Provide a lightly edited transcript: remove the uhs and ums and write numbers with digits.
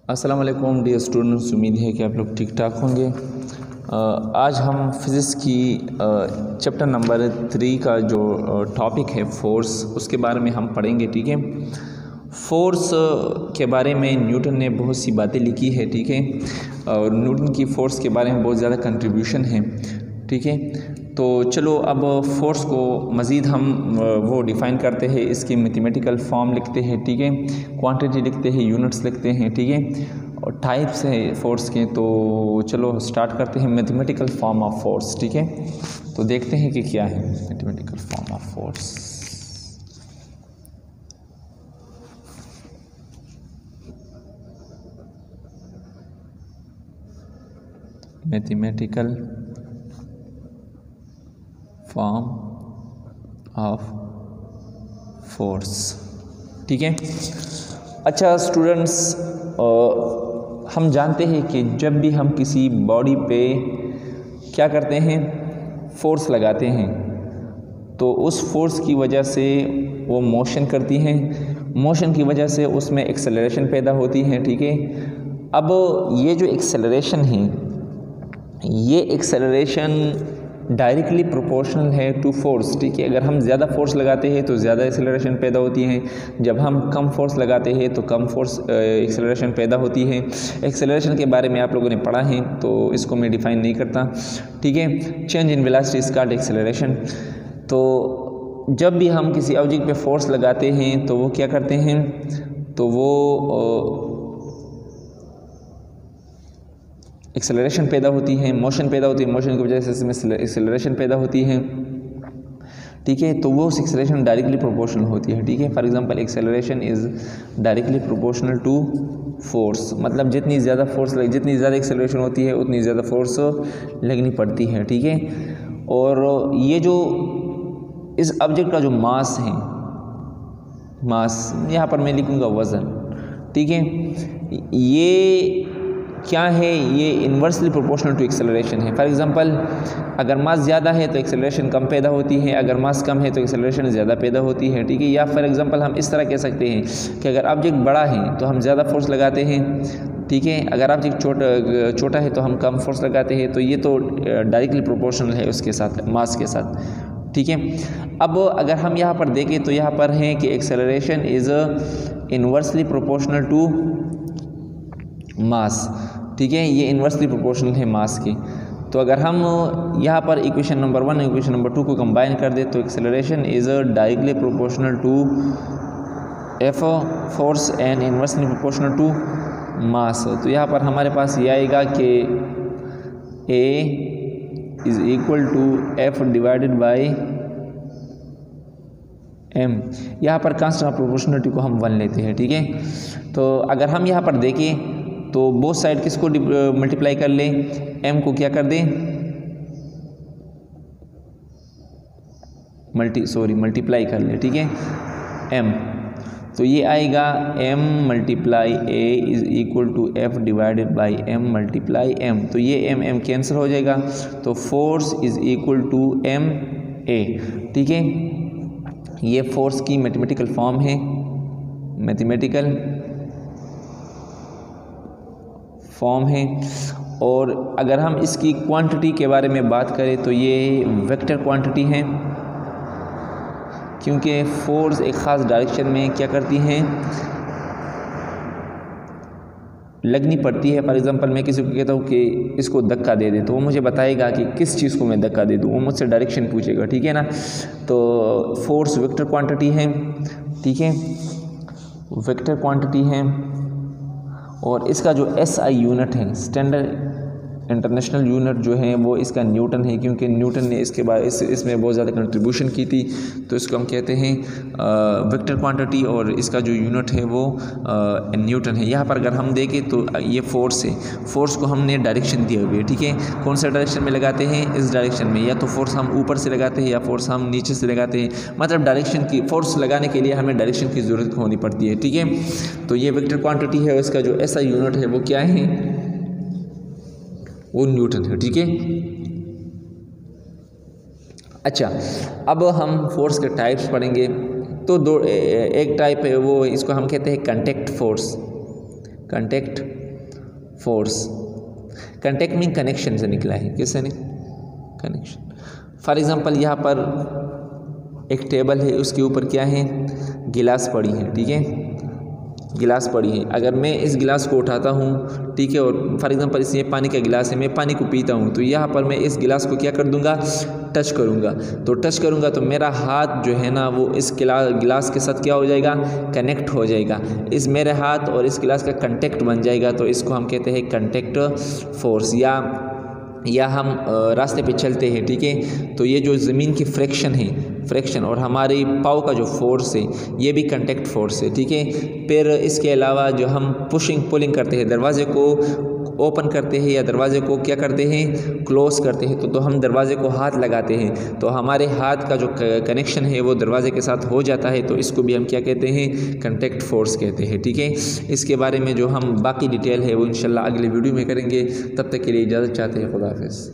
अस्सलाम वालेकुम dear students, उम्मीद है कि आप लोग ठीक ठाक होंगे। आज हम फिज़िक्स की चैप्टर नंबर 3 का जो टॉपिक है फोर्स, उसके बारे में हम पढ़ेंगे। ठीक है, फोर्स के बारे में न्यूटन ने बहुत सी बातें लिखी है। ठीक है, और न्यूटन की फ़ोर्स के बारे में बहुत ज़्यादा कंट्रीब्यूशन है। ठीक है, तो चलो अब फोर्स को मज़ीद हम वो डिफ़ाइन करते हैं, इसकी मैथमेटिकल फॉर्म लिखते हैं। ठीक है, क्वांटिटी लिखते हैं, यूनिट्स लिखते हैं। ठीक है, और टाइप्स हैं फोर्स के। तो चलो स्टार्ट करते हैं मैथमेटिकल फॉर्म ऑफ फोर्स। ठीक है, तो देखते हैं कि क्या है mathematical form of force. Mathematical form of force. ठीक है, अच्छा स्टूडेंट्स, हम जानते हैं कि जब भी हम किसी बॉडी पे क्या करते हैं, फोर्स लगाते हैं, तो उस फोर्स की वजह से वो मोशन करती हैं। मोशन की वजह से उसमें एक्सेलरेशन पैदा होती है। ठीक है, अब ये जो एक्सेलरेशन है, ये एक्सेलरेशन डायरेक्टली प्रोपोर्शनल है टू फोर्स। ठीक है, अगर हम ज़्यादा फोर्स लगाते हैं तो ज़्यादा एक्सेलरेशन पैदा होती है, जब हम कम फोर्स लगाते हैं तो कम फोर्स एक्सेलरेशन पैदा होती है। एक्सेलरेशन के बारे में आप लोगों ने पढ़ा है, तो इसको मैं डिफ़ाइन नहीं करता। ठीक है, change in velocity is called acceleration. तो जब भी हम किसी ऑब्जेक्ट पे फोर्स लगाते हैं तो वो क्या करते हैं, तो वो एक्सेलरेशन पैदा होती है, मोशन पैदा होती है, मोशन की वजह से इसमें एक्सेलरेशन पैदा होती है। ठीक है, तो वो एक्सेलरेशन डायरेक्टली प्रोपोर्शनल होती है। ठीक है, for example acceleration is directly proportional to force, मतलब जितनी ज़्यादा एक्सेलरेशन होती है उतनी ज़्यादा फोर्स लगनी पड़ती है। ठीक है, और ये जो इस ऑब्जेक्ट का जो मास है, मास यहाँ पर मैं लिखूँगा वज़न। ठीक है, ये क्या है, ये इन्वर्सली प्रोपोर्शनल टू एक्सेलरेशन है। फॉर एग्जांपल अगर मास ज़्यादा है तो एक्सेलरेशन कम पैदा होती है, अगर मास कम है तो एक्सेलरेशन ज़्यादा पैदा होती है। ठीक है, या फॉर एग्जांपल हम इस तरह कह सकते हैं कि अगर ऑब्जेक्ट बड़ा है तो हम ज़्यादा फोर्स लगाते हैं। ठीक है, अगर ऑब्जेक्ट छोटा है तो हम कम फोर्स लगाते हैं। तो ये तो डायरेक्टली प्रोपोर्शनल है उसके साथ, मास के साथ। ठीक है, अब अगर हम यहाँ पर देखें तो यहाँ पर है कि acceleration is inversely proportional to mass. ठीक है, ये इन्वर्सली प्रोपोर्शनल है मास की। तो अगर हम यहाँ पर इक्वेशन नंबर 1 और इक्वेशन नंबर 2 को कंबाइन कर दे तो acceleration is directly proportional to F force and inversely proportional to mass. तो यहाँ पर हमारे पास ये आएगा कि A is equal to F divided by M. यहाँ पर कांस्टेंट ऑफ प्रोपोर्शनलिटी को हम 1 लेते हैं। ठीक है, तो अगर हम यहाँ पर देखें तो बोथ साइड किसको मल्टीप्लाई कर लें, m को क्या कर दें, मल्टीप्लाई कर लें। ठीक है, m, तो ये आएगा m multiply a is equal to f divided by m multiply m। तो ये m कैंसिल हो जाएगा, तो force is equal to m a। ठीक है, ये फोर्स की मैथमेटिकल फॉर्म है, मैथमेटिकल फॉर्म है। और अगर हम इसकी क्वांटिटी के बारे में बात करें तो ये वेक्टर क्वांटिटी है, क्योंकि फोर्स एक ख़ास डायरेक्शन में क्या करती हैं, लगनी पड़ती है। फॉर एग्जांपल मैं किसी को कहता हूँ कि इसको धक्का दे दे, तो वो मुझे बताएगा कि किस चीज़ को मैं धक्का दे दूँ, वो मुझसे डायरेक्शन पूछेगा। ठीक है ना, तो फोर्स वेक्टर क्वांटिटी है। ठीक है, वेक्टर क्वांटिटी है, और इसका जो SI यूनिट है, स्टैंडर्ड इंटरनेशनल यूनिट जो है, वो इसका न्यूटन है, क्योंकि न्यूटन ने इसके बाद इसमें बहुत ज़्यादा कंट्रीब्यूशन की थी। तो इसको हम कहते हैं वेक्टर क्वांटिटी, और इसका जो यूनिट है वो न्यूटन है। यहाँ पर अगर हम देखें तो ये फोर्स है, फोर्स को हमने डायरेक्शन दिया हुआ है। ठीक है, कौन सा डायरेक्शन में लगाते हैं, इस डायरेक्शन में, या तो फोर्स हम ऊपर से लगाते हैं या फोर्स हम नीचे से लगाते हैं। मतलब डायरेक्शन की, फोर्स लगाने के लिए हमें डायरेक्शन की ज़रूरत होनी पड़ती है। ठीक है, तो ये वेक्टर क्वांटिटी है, इसका जो SI यूनिट है वो क्या है, वो न्यूटन है। ठीक है, अच्छा अब हम फोर्स के टाइप्स पढ़ेंगे। तो एक टाइप है वो, इसको हम कहते हैं contact force. Contact force. Contact mean connection से निकला है, किससे ने, कनेक्शन। फॉर एग्जांपल यहाँ पर एक टेबल है, उसके ऊपर क्या है, गिलास पड़ी है, ठीक है, गिलास पड़ी है। अगर मैं इस गिलास को उठाता हूँ, ठीक है, और फॉर एग्जांपल इस ये पानी का गिलास है, मैं पानी को पीता हूँ, तो यहाँ पर मैं इस गिलास को क्या कर दूँगा, टच करूँगा। तो टच करूँगा तो मेरा हाथ जो है ना वो इस गिलास के साथ क्या हो जाएगा, कनेक्ट हो जाएगा। इस मेरे हाथ और इस गिलास का कंटेक्ट बन जाएगा, तो इसको हम कहते हैं कंटेक्ट फोर्स। या हम रास्ते पे चलते हैं, ठीक है, तो ये जो ज़मीन की फ्रैक्शन है, फ्रैक्शन और हमारे पाँव का जो फोर्स है, ये भी कंटेक्ट फोर्स है, ठीक है। फिर इसके अलावा जो हम पुशिंग पुलिंग करते हैं, दरवाजे को ओपन करते हैं या दरवाजे को क्या करते हैं, क्लोज़ करते हैं, तो हम दरवाजे को हाथ लगाते हैं, तो हमारे हाथ का जो कनेक्शन है वो दरवाजे के साथ हो जाता है, तो इसको भी हम क्या कहते हैं, कंटेक्ट फोर्स कहते हैं, ठीक है। इसके बारे में जो हम बाकी डिटेल है वो इंशाल्लाह अगले वीडियो में करेंगे। तब तक के लिए इजाज़त चाहते हैं। खुदा हाफिज़।